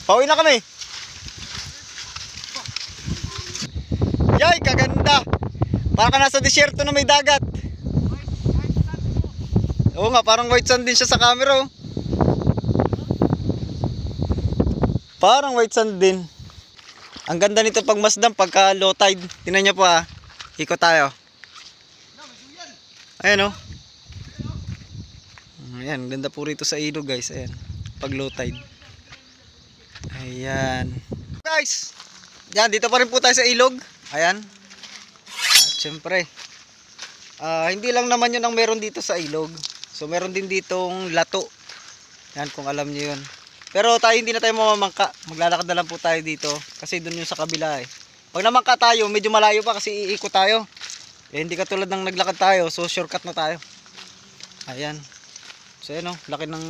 Pauwi na kami. Yay, kaganda. Para ka nasa disyerto na may dagat. Oo nga, parang white sand din siya sa camera, oh. Parang white sand din. Ang ganda nito pag masdam, pagka low tide. Tingnan niyo po, ah. Ikot tayo. Ayan, oh. Ayan, ganda po rito sa ilog, guys. Ayan, pag low tide. Ayan. Guys, yan, dito pa rin po tayo sa ilog. Ayan. At syempre, hindi lang naman yun ang meron dito sa ilog. So meron din ditong lato. Yan, kung alam nyo yun. Pero tayo hindi na tayo mamamangka. Maglalakad na lang po tayo dito. Kasi dun yung sa kabila, eh. Pag namangka tayo, medyo malayo pa kasi iikot tayo. Eh, hindi katulad ng naglakad tayo. So shortcut na tayo. Ayan. So yan, oh, laki ng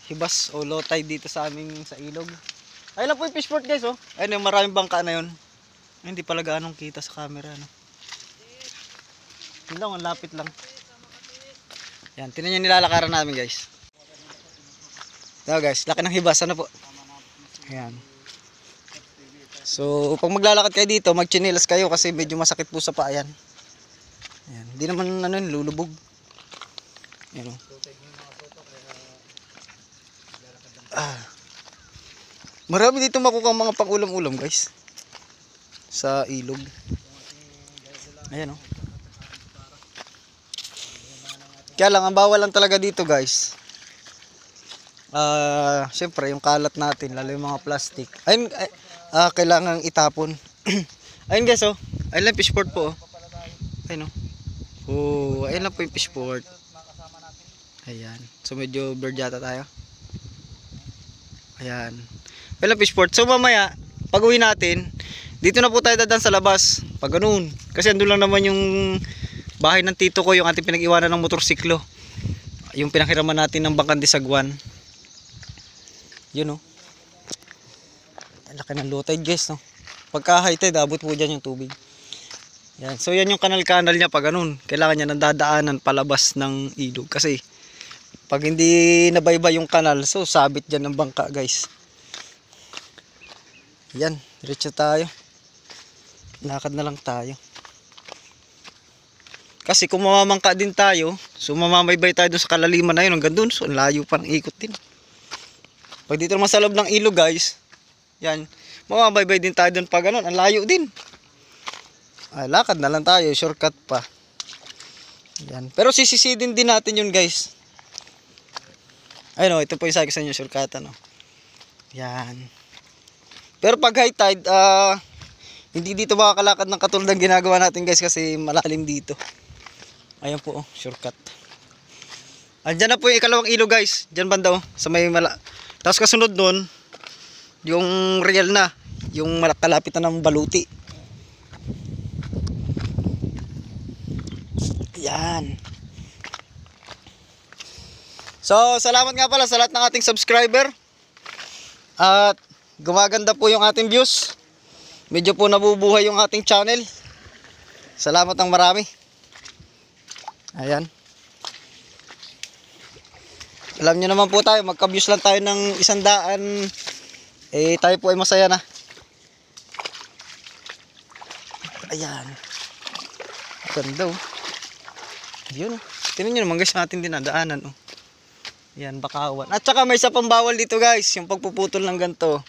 hibas o low tide dito sa aming sa ilog. Ayun lang po yung fishport, guys, oh. Ayun yung maraming bangka na yun. Ay, hindi pala gaanong kita sa camera, no? Yun lang, ang lapit lang. Yan, tinan nyo nilalakaran namin, guys. Ito, guys, laki ng hibas, ano po? Ayan. So, pag maglalakad kayo dito, magchinilas kayo kasi medyo masakit po sa paa yan. Ayan, hindi naman ano, lulubog. Ayan, oh. Marami dito makukuha mga pang-ulam-ulam, guys. Sa ilog. Ayan, oh. Kaya lang, ang bawal lang talaga dito, guys. Syempre, yung kalat natin, lalo yung mga plastic. Ayun, kailangan itapon. Ayun, guys, oh. Ayun lang fishport po, oh. Ayun, oh. Oh, ayun lang po yung fishport. Ayan. So, medyo blurred yata tayo. Ayan. Ayun lang fishport. So, mamaya, pag uwi natin, dito na po tayo dadaan sa labas. Pag ganun. Kasi andun lang naman yung bahay ng tito ko, yung ating pinag-iwanan ng motorsiklo. Yung pinakiraman natin ng Bangkang de Saguan. Yun, oh. Laki ng low tide, guys, no? Pagka high tide, abot po dyan yung tubig. Yan. So yan yung kanal-kanal niya pag ganun. Kailangan niya ng dadaanan palabas ng ilog. Kasi pag hindi nabaybay yung kanal, so sabit dyan ng bangka, guys. Yan, diretso tayo. Lakad na lang tayo. Kasi kung mamamangka din tayo, so mamamaybay tayo dun sa kalaliman na yun hanggang dun, so layo pa ng ikot din. Pag dito naman sa loob ng ilog, guys, yan, mamamaybay din tayo dun pag ganun, ang layo din. Ay, lakad na lang tayo, shortcut pa. Yan. Pero sisisidin din natin yun, guys. Ayun, oh, ito po yung sabi ko sa inyo, shortcut, ano. Yan. Pero pag high tide, hindi dito makakalakad ng katulad ng ginagawa natin, guys, kasi malalim dito. Ayan po, oh, shortcut. Andyan na po yung ikalawang ilog, guys. Diyan banda, oh, sa may tapos kasunod nun, yung real na, yung kalapit na ng Baluti. Yan. So, salamat nga pala sa lahat ng ating subscriber. At gumaganda po yung ating views. Medyo po nabubuhay yung ating channel. Salamat ng marami. Ayan. Alam nyo naman po tayo, magka-views lang tayo ng 100. Eh, tayo po ay masaya na. Ayan. Ganda, oh. Yun, oh. Tingnan nyo naman, guys, ang ating dinadaanan, oh. Ayan, bakawan. At saka may isa pang bawal dito, guys, yung pagpuputol ng ganito.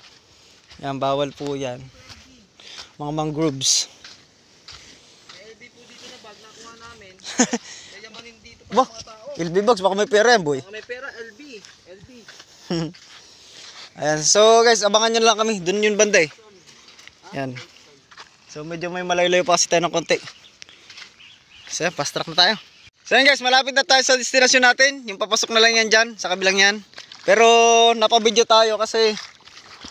Ayan, bawal po yan. Mga mangroves. LB po dito na bag nakuha namin. Yayamanin dito pa Bah, mga tao. LB box, baka may pera yan, boy. Baka may pera, LB. Ayan, so guys, abangan nyo lang kami. Doon yun banda, eh. Ayan. So medyo may malayo-layo pa kasi tayo ng konti. So yan, fast track na tayo. So yan, guys, malapit na tayo sa destinasyon natin. Yung papasok na lang yan dyan, sa kabilang yan. Pero napabidyo tayo kasi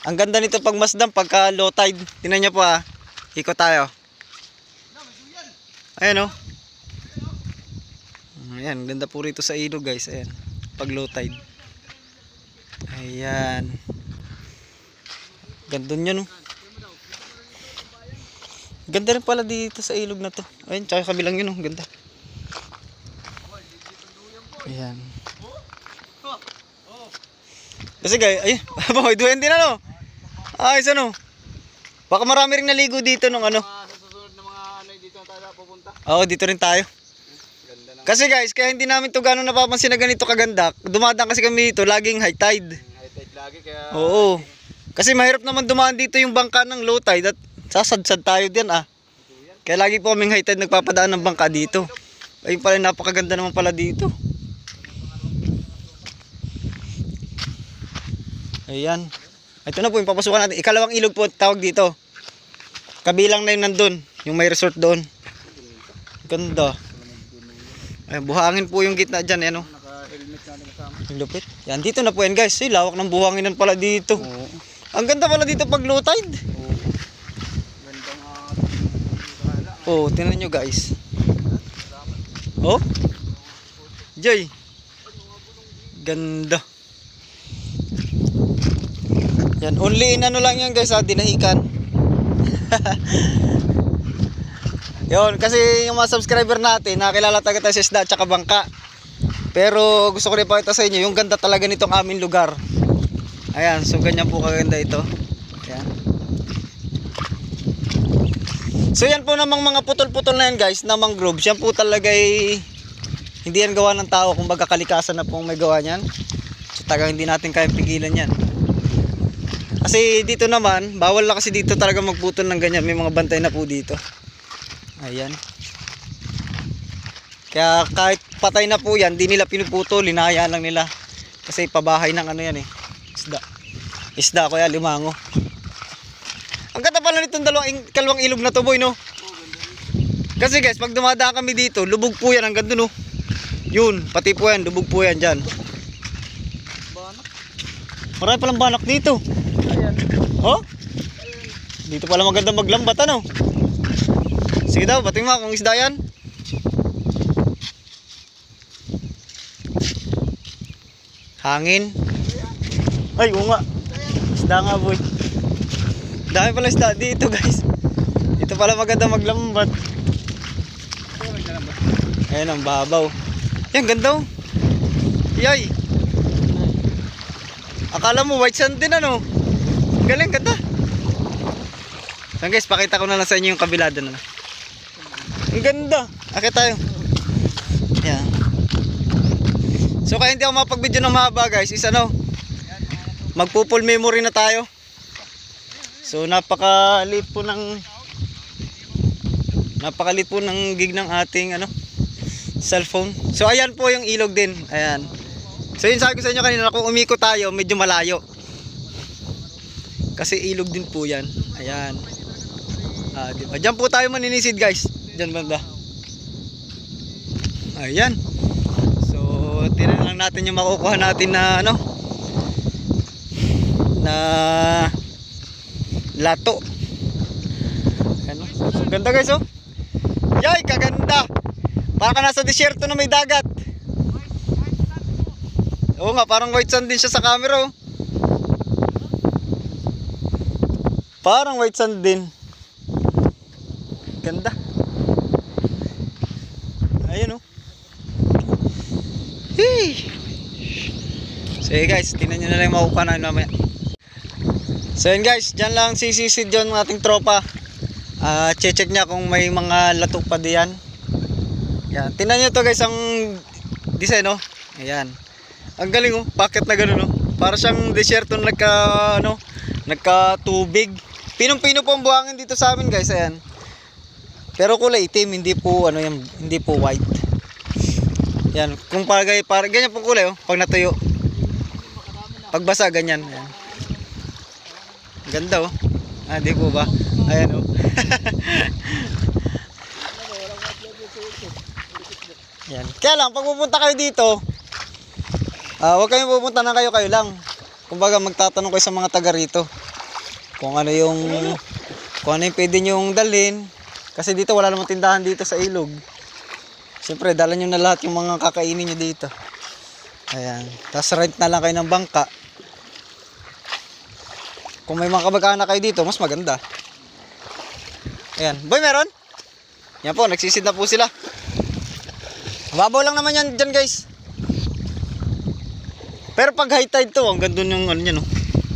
ang ganda nito pag masdam, pagka low tide. Tingnan nyo po, ah. Ikot tayo. Ayan, oh. Ayan, ganda po rito sa ilog, guys. Ayan, pag low tide. Ayan. Ganda nyo, no? Ganda rin pala dito sa ilog na to. Ayan, tsaka kabilang yun, no? Ganda. Ayan. Kasi guys, ay, may duwende na no. Ayos ano. Baka marami ring naligo dito nung ano. Sa susunod na mga ano dito na tayo pupunta. Oo, dito rin tayo. Ganda ng Kasi guys, kaya hindi namin to gano'ng napapansin na ganito kaganda. Dumadaan kasi kami dito, laging high tide. high tide lagi kaya Oo. Kasi mahirap naman dumaan dito yung bangka ng low tide at sasadsad tayo din ah. Kaya lagi po kaming high tide nagpapadaan ng bangka dito. Ayun pala, napakaganda naman pala dito. Ayan. Ito na po yung papasukan natin. Ikalawang ilog po tawag dito. Kabilang na yung nandun. Yung may resort doon. Ganda. Ay, buhangin po yung gitna dyan. Ano? naka-helmet natin kasama. Yung lupit. Yan, dito na po yan guys. Ay, lawak ng buhanginan pala dito. Oo. Ang ganda pala dito pag low tide. Oo. Gandang bahala. Oh, tingnan nyo guys. Oh. Jay. Ganda. Yan, only in ano lang yan guys ha, dinahikan. Yun, kasi yung mga subscriber natin, nakilala tayo tayo sa isda at saka bangka. Pero gusto ko rin pakita sa inyo, yung ganda talaga nitong aming lugar. Ayan, so ganyan po kaganda ito. Ayan. So yan po namang mga putol-putol na yan guys, na mangrove. Yan po talaga hindi yan gawa ng tao, kumbaga kalikasan na pong may gawa niyan. So tagang hindi natin kayang pigilan yan. Kasi dito naman, bawal na kasi dito talaga magputol ng ganyan. May mga bantay na po dito. Ayan. Kaya kahit patay na po yan, di nila pinuputol, linahayaan lang nila. Kasi pabahay ng ano yan eh. Isda. Isda kaya limango. Ang ganda pala nitong kalawang ilog na to boy no. Kasi guys, pag dumadaan kami dito, lubog po yan hanggang doon no. Yun, pati po yan, lubog po yan dyan. Banak. Marami palang banak dito. Ayan. Oh? Dito pala maganda maglambat ano. Sige daw, bating mo kung isda yan. Hangin. Ay, oo nga. Isda nga boy. Dami pala isda dito guys. Dito pala maganda maglambat. Ayan ang babaw. Yan, ganda oh. Yay. Akala mo white sand din ano. Galing, ganda. So guys, pakita ko na lang sa inyo yung kabila doon. Ang ganda. Akit tayo. Yan. So kaya hindi ako mapag-video ng mahaba guys. Is ano, magpo-full memory na tayo. So napakaliit po ng gig ng ating ano, cellphone. So ayan po yung ilog din. Ayan. So yun sabi ko sa inyo kanina, kung umikot tayo medyo malayo. Kasi ilog din po yan. Ayan. Diba? Diyan po tayo maninisid guys. Diyan banda. Ayan. So tinan lang natin yung makukuha natin na ano, na lato. Ano? So ganda guys oh. Yay, kaganda. Para ka nasa disyerto na may dagat. Oo nga, parang white sand din siya sa camera oh. Parang white sand din. Ganda. Ayun oh. Hey. So guys, tingnan nyo na lang yung makukuha namin mamaya. So yun guys, dyan lang sisisid yun ng ating tropa. Check niya kung may mga lato pa diyan. Yan, tingnan nyo to guys ang design oh. Ayan. Ang galing oh, packet na gano'n oh. Para siyang desyerto na nagka tubig. Pinong-pino po ang buhangin dito sa amin guys, ayan. Pero kulay itim, hindi po ano yan, hindi po white. Yan, kung para ganyan pong kulay oh, pag natuyo. Pagbasa ganyan, ayan. Ganda oh. Di po ba? Ayan oh. Yan. Kaya lang pag pupunta kayo dito, huwag kayong pupunta na kayo lang. Kumbaga magtatanong kayo sa mga taga rito. Kung ano yung pwede nyong dalhin. Kasi dito wala namang tindahan dito sa ilog. Siyempre dala nyo na lahat yung mga kakainin nyo dito. Ayan. Tapos rent na lang kayo ng bangka. Kung may mga kabagana kayo dito, mas maganda. Ayan. Boy, meron? Yan po, nagsisid na po sila. Mababaw lang naman yan dyan guys. Pero pag high tide to, ang ganda yung ano niya, no?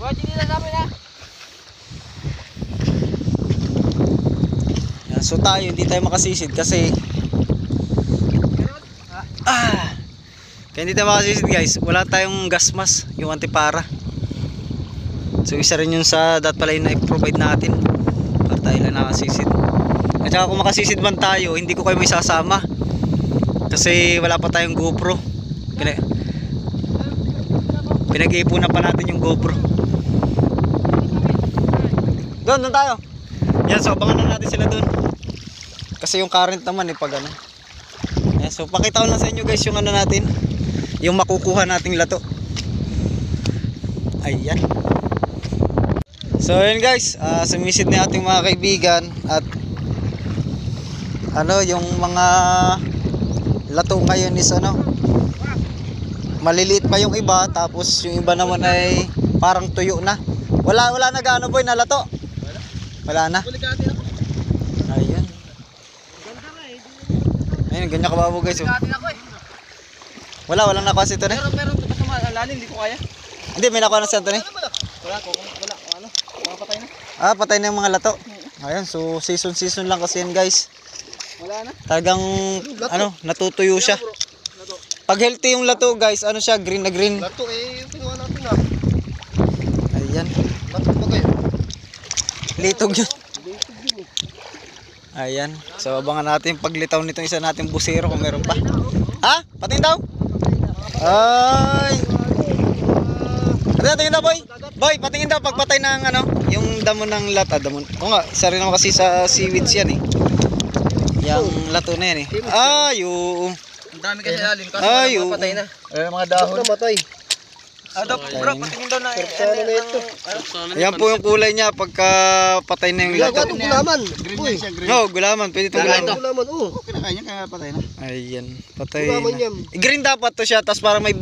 Buhat hindi na namin ha. Yan, so tayo, hindi tayo makasisid kasi kaya hindi tayo makasisid guys. Wala tayong gas mask, yung antipara. So isa rin yun sa pala yung na-provide natin para tayo lang nakasisid. At saka kung makasisid man tayo, hindi ko kayo may sasama kasi wala pa tayong GoPro. Pinag-iipunan pa natin yung GoPro. Doon tayo. Yan, so abangan na natin sila doon. Kasi yung current naman pag ano. Yan, so pakita ko lang sa inyo guys yung ano natin, yung makukuha nating lato. Ayan. So yun guys, sumisid na ating mga kaibigan at ano yung mga lato ngayon is ano, maliliit pa yung iba, tapos yung iba naman ay parang tuyo na. Wala na gaano boy na lato. Wala na. Ayan. Ayun, ganyan kababo guys. Oh. Walang nakuha si Tony. Pero lalim, hindi ko kaya. Hindi, may nakuha na si Anthony. Wala, ano, patay na. Patay na yung mga lato. Ayan, so season lang kasi yan guys. Wala na. Talagang ano, natutuyo siya. Pag healthy yung lato guys, ano siya, green na green. Lato yung pinuha natin na. Ayan. Lato pa kayo. Litog yun. Ayan. So abangan natin paglitaw nitong isa nating busero kung meron pa. Ha? Patingin daw? Ay. Patingin daw boy. Boy, patingin daw pagpatay ng ano, yung damo ng lata. O nga, isa rin naman kasi sa seaweeds yan Yung lato na yan Ay, oo. Ang dami kasi lalim kasi ay, patay na. Mga dahon. Namatay. Bro, patingin daw na ito. Ayan po yung kulay niya pagka patay na yung lato. Gulaman. Green siya, green. No, gulaman. Pwede itong gulaman. Gulaman, Kinakain niya kaya patay na. Ayan, patay Gulaman na. yan. Green dapat to siya, tapos parang may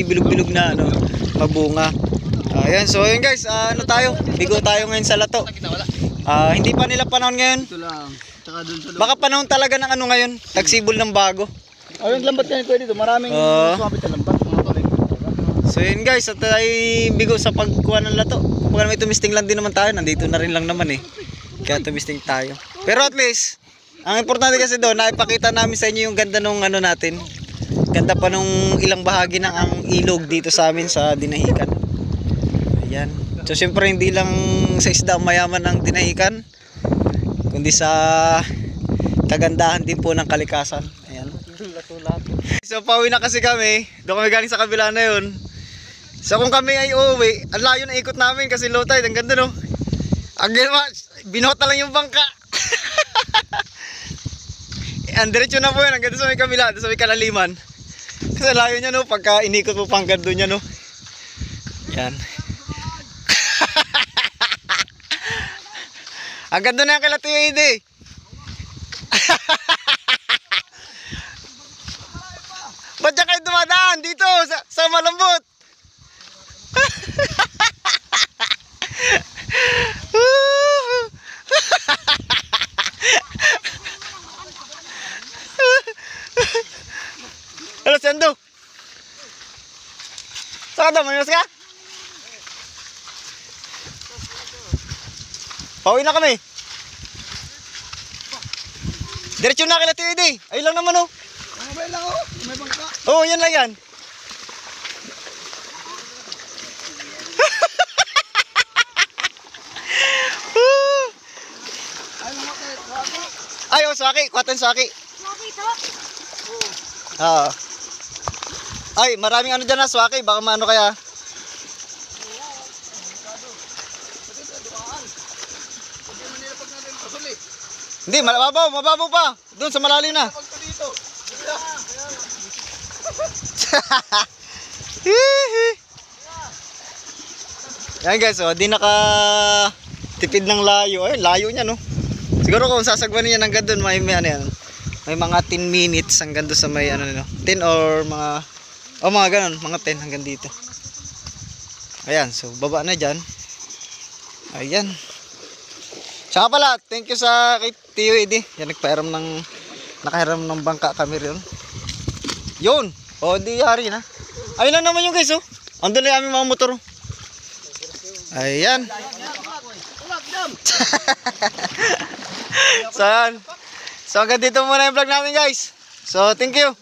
bilog-bilog na ano, mabunga. Ayan, so yun guys, ano tayo? Bigo tayo ngayon sa lato. Hindi pa nila panahon ngayon. Ito lang. Tsaka dun sa loob. Baka panahon talaga ng ano ngayon, tagsibol ng bago. Yung lambat ka nito dito. Maraming swabit na lambat. So yun guys, at tayo bigo sa pagkuha ng lato. Kumbaga may tumisting lang din naman tayo, nandito na rin lang naman kaya tumisting tayo. Pero at least, ang importante kasi doon, naipakita namin sa inyo yung ganda nung ano natin. Ganda pa nung ilang bahagi ng ang ilog dito sa amin sa Dinahican. Ayan. So syempre hindi lang sa isda mayaman ng Dinahican, kundi sa kagandahan din po ng kalikasan. Ayan. So pauwi na kasi kami. Doon kami galing sa kabila na yun. So kung kami ay uuwi, ang layo na ikot namin kasi low tide. Ang ganda no. Ang ginawa, binota lang yung bangka. Ang diretso na po yun. Ang ganda sa may kabila, sa may kalaliman. Kasi layo niya no, pagka inikot mo pang gando niya no. Yan. Ang ganda na yung kay Latiyo Ede. Ba't dyan kayo dumadaan dito sa malambot? Halo Sendo. Saan ka daw? Manimas ka? Pauwi na kami. Diretso na kay Latiyo Ede. Ayun lang naman May lang may bangka. Oo, yan lang yan. Ay, oh, swaki. Kuwatan swaki. Swaki to? Oo. Ay, maraming ano dyan na swaki. Baka maano kaya. Hindi, mababaw pa. Doon sa malalim na. Yan guys, di naka tipid ng layo. Ay, layo niya no. Siguro kung sasagwanin niya hanggang doon, may ano yan. May mga 10 minutes hanggang doon sa may ano no. 10 or mga ganun, mga 10 hanggang dito. Ayan, so baba na diyan. Ayan. Tsaka pala, thank you sa kay Tio Edi. Yan nakahiram ng bangka kami rin. Yun. O di yari na. Ayun na naman yung guys oh. Andun na yung aming mga motor. Ayan. So, hanggang dito muna yung vlog namin guys. So, thank you.